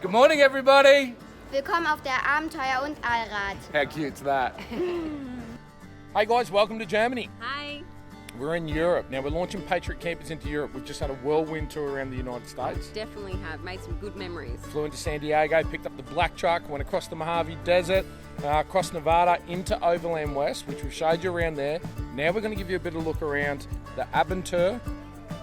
Good morning, everybody. Willkommen auf der Abenteuer und Allrad. How cute's that? Hey guys, welcome to Germany. Hi. We're in Europe. Now we're launching Patriot Campers into Europe. We've just had a whirlwind tour around the United States. Definitely have made some good memories. Flew into San Diego, picked up the black truck, went across the Mojave Desert, across Nevada into Overland West, which we've showed you around there. Now we're going to give you a bit of a look around the Abenteuer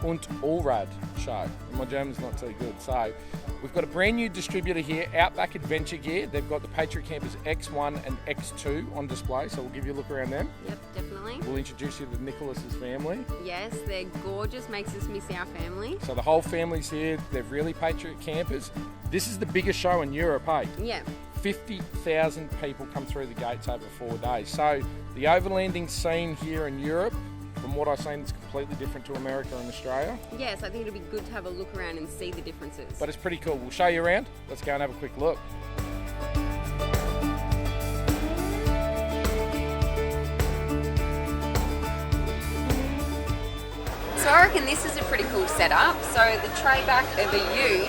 und Allrad show. And my German's not too good. So we've got a brand new distributor here, Outback Adventure Gear. They've got the Patriot Campers X1 and X2 on display, so we'll give you a look around them. Yep, definitely. We'll introduce you to Nicholas's family. Yes, they're gorgeous, makes us miss our family. So the whole family's here. They're really Patriot Campers. This is the biggest show in Europe, hey? Yeah. 50,000 people come through the gates over 4 days. So the overlanding scene here in Europe, from what I've seen, it's completely different to America and Australia. Yes, I think it'll be good to have a look around and see the differences. But it's pretty cool. We'll show you around. Let's go and have a quick look. So I reckon this is a pretty cool setup. So the tray back of a ute,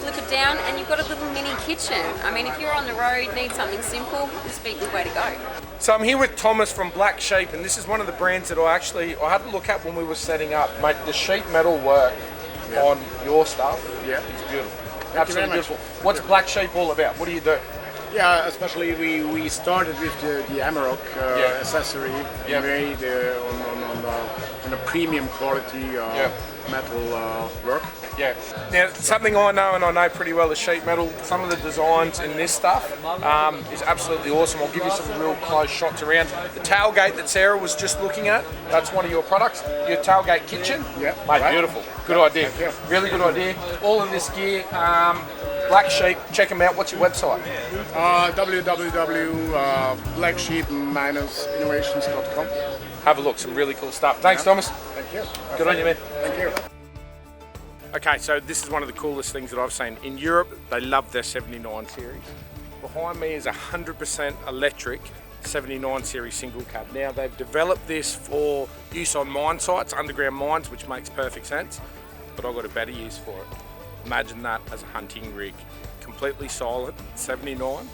flip it down and you've got a little mini kitchen. I mean, if you're on the road, need something simple, this would be a good way to go. So I'm here with Thomas from Black Sheep, and this is one of the brands that I had to look at when we were setting up. Mate, the sheet metal work on your stuff is beautiful. Absolutely beautiful. What's Black Sheep all about? What do you do? Yeah, especially we started with the Amarok accessory made on a premium quality metal work. Yeah. Now, something I know and I know pretty well is sheet metal. Some of the designs in this stuff is absolutely awesome. I'll give you some real close shots around. The tailgate that Sarah was just looking at, that's one of your products. Your tailgate kitchen. Yeah. Mate, beautiful. Good idea. Thank you. Really good idea. All of this gear. Black Sheep, check them out. What's your website? www.blacksheep-innovations.com. Have a look. Some really cool stuff. Thanks, Thomas. Thank you. Good on you, man. Thank you. Okay, so this is one of the coolest things that I've seen. In Europe, they love their 79 series. Behind me is a 100% electric 79 series single cab. Now, they've developed this for use on mine sites, underground mines, which makes perfect sense, but I've got a better use for it. Imagine that as a hunting rig. Completely silent, 79.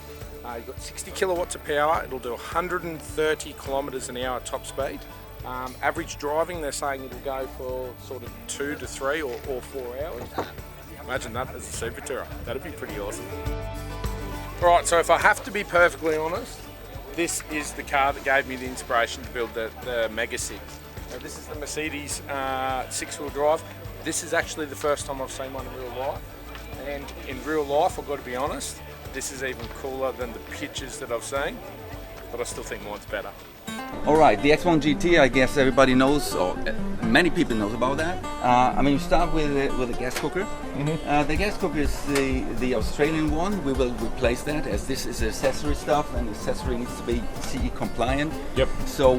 You've got 60 kilowatts of power. It'll do 130 kilometers an hour top speed. Average driving, they're saying it'll go for sort of 2 to 3 or 4 hours. Imagine that as a super tourer. That'd be pretty awesome. All right, so if I have to be perfectly honest, this is the car that gave me the inspiration to build the Mega 6. Now, this is the Mercedes 6-wheel drive. This is actually the first time I've seen one in real life. And in real life, I've got to be honest, this is even cooler than the pictures that I've seen, but I still think mine's better. All right, the X1 GT, I guess everybody knows, or many people knows about that. I mean, you start with a gas cooker. The gas cooker is the Australian one. We will replace that, as this is accessory stuff, and accessory needs to be CE compliant. Yep. So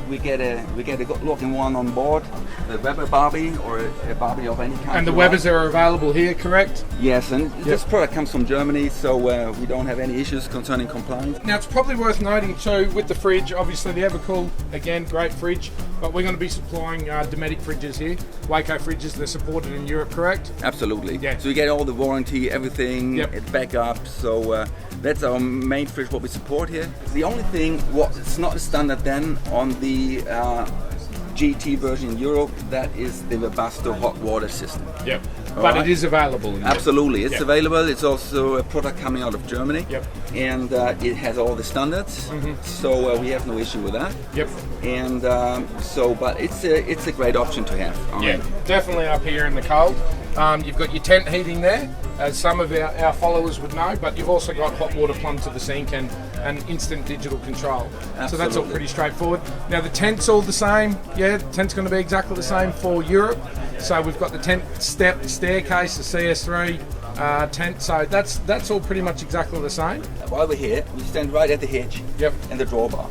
we get a good-looking one on board, the Weber Barbie or a Barbie of any kind. And the Webers are available here, correct? Yes, and this product comes from Germany, so we don't have any issues concerning compliance. Now, it's probably worth noting too, with the fridge, obviously the Evercool, again, great fridge, but we're going to be supplying Dometic fridges here, Waco fridges. They're supported in Europe, correct? Absolutely. Yeah. So you get all the warranty, everything, Yep. backup. So that's our main fridge, what we support here. The only thing, it's not a standard then on the GT version in Europe, that is the Webasto hot water system. Yep. All But right. it is available in Absolutely, it's Yep. available. It's also a product coming out of Germany. Yep. And it has all the standards, so we have no issue with that. Yep. And but it's a great option to have. Yeah, definitely up here in the cold. You've got your tent heating there, as some of our followers would know, but you've also got hot water plumbed to the sink and instant digital control. So that's all Absolutely. pretty straightforward. Now the tent's all the same. Yeah, the tent's going to be exactly the same for Europe. So we've got the tent step staircase, the CS3 tent. So that's all pretty much exactly the same. While we're here, we stand right at the hitch Yep. and the drawbar.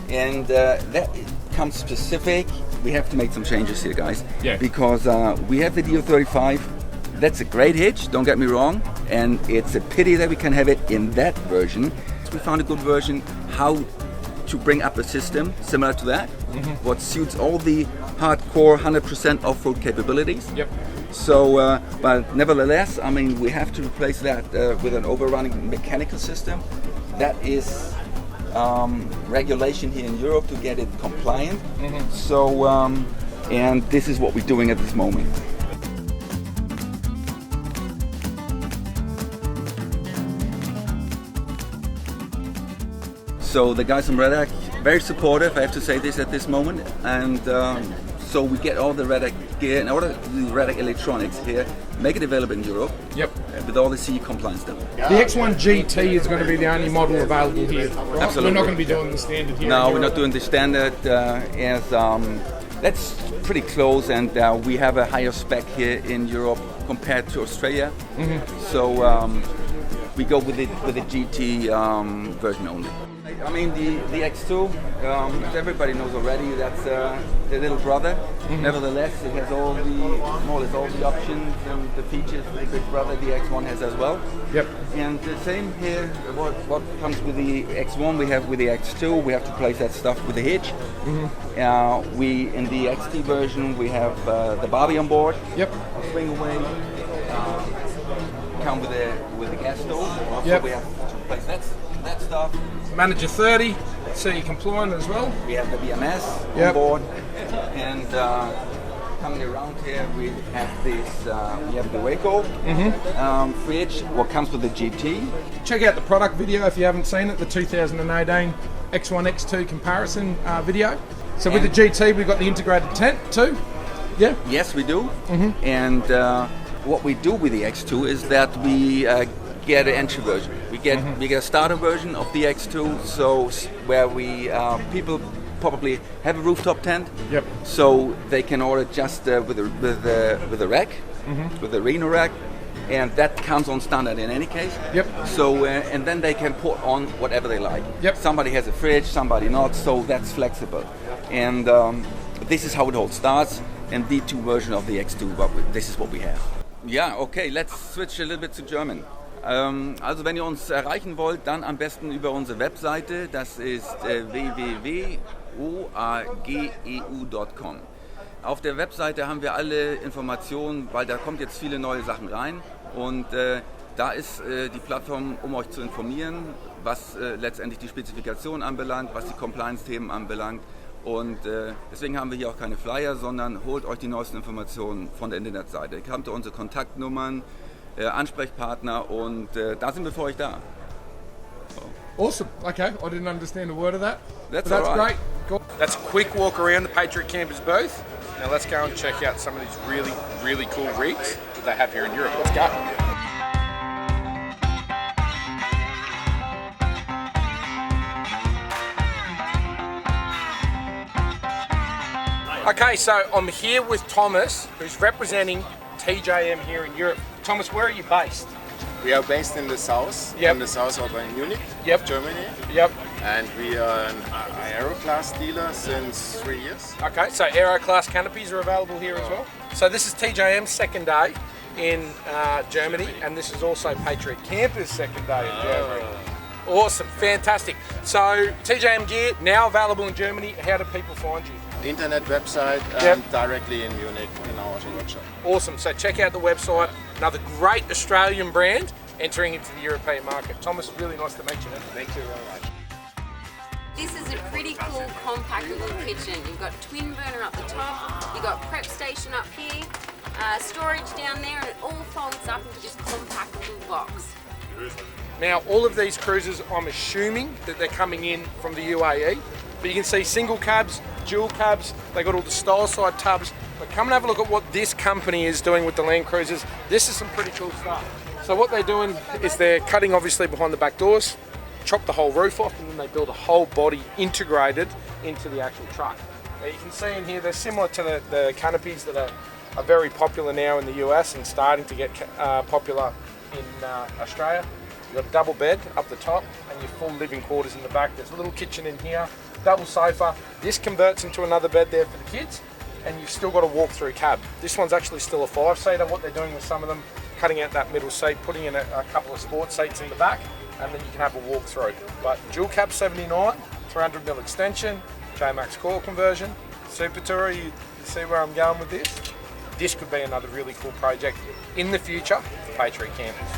And that comes specific. We have to make some changes here, guys. Yeah. Because we have the DO35. That's a great hitch, don't get me wrong. And it's a pity that we can have it in that version. We found a good version how to bring up a system similar to that. What suits all the hardcore 100% off-road capabilities. Yep. So, but nevertheless, I mean, we have to replace that with an overrunning mechanical system. That is regulation here in Europe to get it compliant. So, and this is what we're doing at this moment. So the guys from Redac, very supportive, I have to say this at this moment, and so we get all the Redac gear and all the Redac electronics here, make it available in Europe. Yep. With all the CE compliance stuff. The X1 GT is going to be the only model available here, right? Absolutely. We're not going to be doing the standard here. No, we're not doing the standard. That's pretty close, and we have a higher spec here in Europe compared to Australia. So we go with the GT version only. I mean, the X2, as everybody knows already, that's the little brother. Nevertheless, it has all the more or less all the options and the features the big brother, the X1, has as well. Yep. And the same here, what comes with the X1, we have with the X2. We have to place that stuff with the hitch. We in the XT version, we have the Barbie on board. Yep. Swing away. Come with the gas stove. Also, Yep. we have to place that stuff. Manager 30, CE compliant as well. We have the BMS Yep. on board, and coming around here we have this. We have the Waco fridge. What comes with the GT? Check out the product video if you haven't seen it, the 2018 X1 X2 comparison video. So with the GT, we've got the integrated tent too. Yeah. Yes, we do. And what we do with the X2 is that we get an entry version. We get a starter version of the X2, so where we people probably have a rooftop tent. Yep. So they can order just with a rack, with a Reno rack, and that comes on standard in any case. Yep. So and then they can put on whatever they like. Yep. Somebody has a fridge, somebody not, so that's flexible. And this is how it all starts. And the two version of the X2, but this is what we have. Yeah, okay, let's switch a little bit to German. Also wenn ihr uns erreichen wollt, dann am besten über unsere Webseite. Das ist www.oageu.com. Auf der Webseite haben wir alle Informationen, weil da kommt jetzt viele neue Sachen rein. Und da ist die Plattform, um euch zu informieren, was letztendlich die Spezifikation anbelangt, was die Compliance-Themen anbelangt. Und deswegen haben wir hier auch keine Flyer, sondern holt euch die neuesten Informationen von der Internetseite. Ihr habt unsere Kontaktnummern, Ansprechpartner, und da sind wir für euch da. So. Awesome. Okay, I didn't understand a word of that. That's But all right. great. Cool. That's a quick walk around the Patriot Campers booth. Now let's go and check out some of these really, really cool rigs that they have here in Europe. Let's go. Okay, so I'm here with Thomas, who's representing TJM here in Europe. Thomas, where are you based? We are based in the south, Yep. in the south of Munich, Yep. Germany, Yep. and we are an aero class dealer since 3 years. Okay, so Aero class canopies are available here as well. So this is TJM's second day in Germany, and this is also Patriot Campers' second day in Germany. Awesome, fantastic. So TJM gear now available in Germany. How do people find you? The internet website and Yep. directly in Munich in our workshop. Awesome. So check out the website. Another great Australian brand entering into the European market. Thomas, really nice to meet you. Thank you very much. This is a pretty cool compact little kitchen. You've got twin burner up the top, you've got prep station up here, storage down there, and it all folds up into this compact little box. Now, all of these cruisers, I'm assuming that they're coming in from the UAE, but you can see single cabs, dual cabs, they got all the style side tubs. But come and have a look at what this company is doing with the Land Cruisers. This is some pretty cool stuff. So what they're doing is they're cutting obviously behind the back doors, chop the whole roof off, and then they build a whole body integrated into the actual truck. Now you can see in here, they're similar to the canopies that are very popular now in the US and starting to get popular in Australia. You've got a double bed up the top and your full living quarters in the back. There's a little kitchen in here, double sofa. This converts into another bed there for the kids, and you've still got a walk-through cab. This one's actually still a 5-seater. What they're doing with some of them, cutting out that middle seat, putting in a couple of sports seats in the back, and then you can have a walk-through. But dual cab 79, 300mm extension, J-Max core conversion, Super Tourer, you see where I'm going with this? this could be another really cool project in the future for Patriot Campers.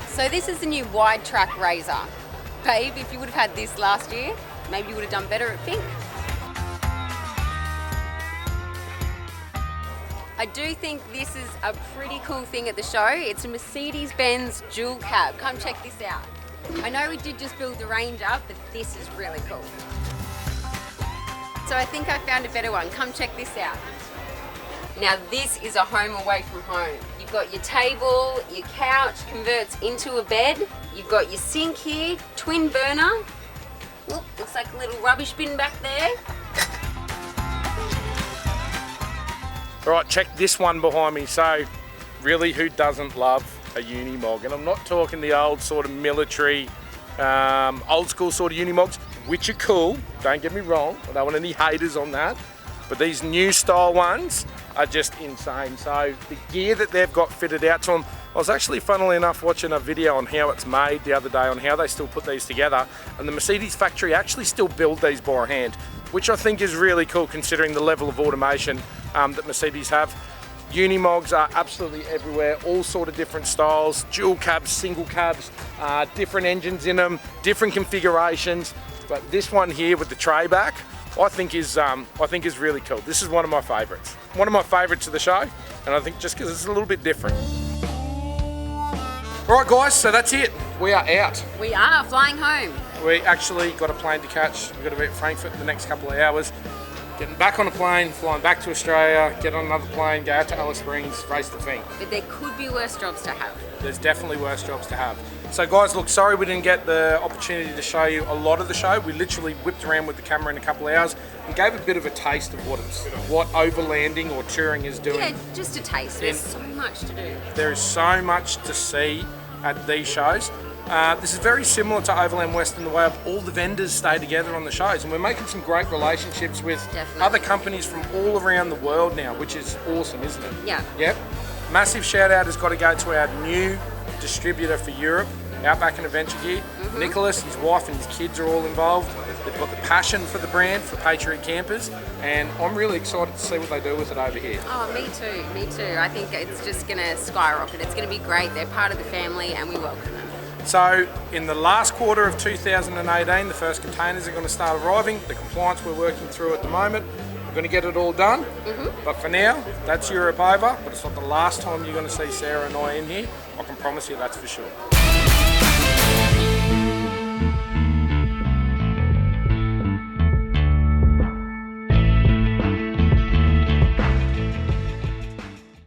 So this is the new wide track Razor. Babe, if you would have had this last year, maybe you would have done better at Fink. I do think this is a pretty cool thing at the show. It's a Mercedes-Benz dual cab. Come check this out. I know we did just build the Ranger, but this is really cool. So I think I found a better one. Come check this out. Now this is a home away from home. You've got your table, your couch converts into a bed. You've got your sink here, twin burner. Oop, looks like a little rubbish bin back there. All right, check this one behind me. So really, who doesn't love a Unimog? And I'm not talking the old sort of military, old school sort of Unimogs, which are cool, don't get me wrong. I don't want any haters on that. But these new style ones are just insane. So the gear that they've got fitted out to them, I was actually, funnily enough, watching a video on how it's made the other day, on how they still put these together. And the Mercedes factory actually still build these by hand, which I think is really cool considering the level of automation that Mercedes have. Unimogs are absolutely everywhere, all sort of different styles, dual cabs, single cabs, different engines in them, different configurations. But this one here with the tray back, I think is really cool. This is one of my favourites. One of my favourites of the show, and I think just because it's a little bit different. All right, guys, so that's it. We are out. We are flying home. We actually got a plane to catch. We've got to be at Frankfurt in the next couple of hours. Getting back on a plane, flying back to Australia, get on another plane, go out to Alice Springs, race the Fink. But there could be worse jobs to have. There's definitely worse jobs to have. So guys, look, sorry we didn't get the opportunity to show you a lot of the show. We literally whipped around with the camera in a couple of hours and gave a bit of a taste of what overlanding or touring is doing. Yeah, just a taste. There's so much to do. There is so much to see at these shows. This is very similar to Overland West in the way of all the vendors stay together on the shows, and we're making some great relationships with other companies from all around the world now, which is awesome, isn't it? Yeah. Yep. Massive shout out has got to go to our new distributor for Europe, Outback and Adventure Gear. Nicholas, his wife and his kids are all involved. They've got the passion for the brand, for Patriot Campers, and I'm really excited to see what they do with it over here. Oh, me too, me too. I think it's just going to skyrocket. It's going to be great. They're part of the family and we welcome them. So in the last quarter of 2018, the first containers are going to start arriving. The compliance we're working through at the moment, we're going to get it all done. But for now, that's Europe over. But it's not the last time you're going to see Sarah and I in here. I can promise you that's for sure.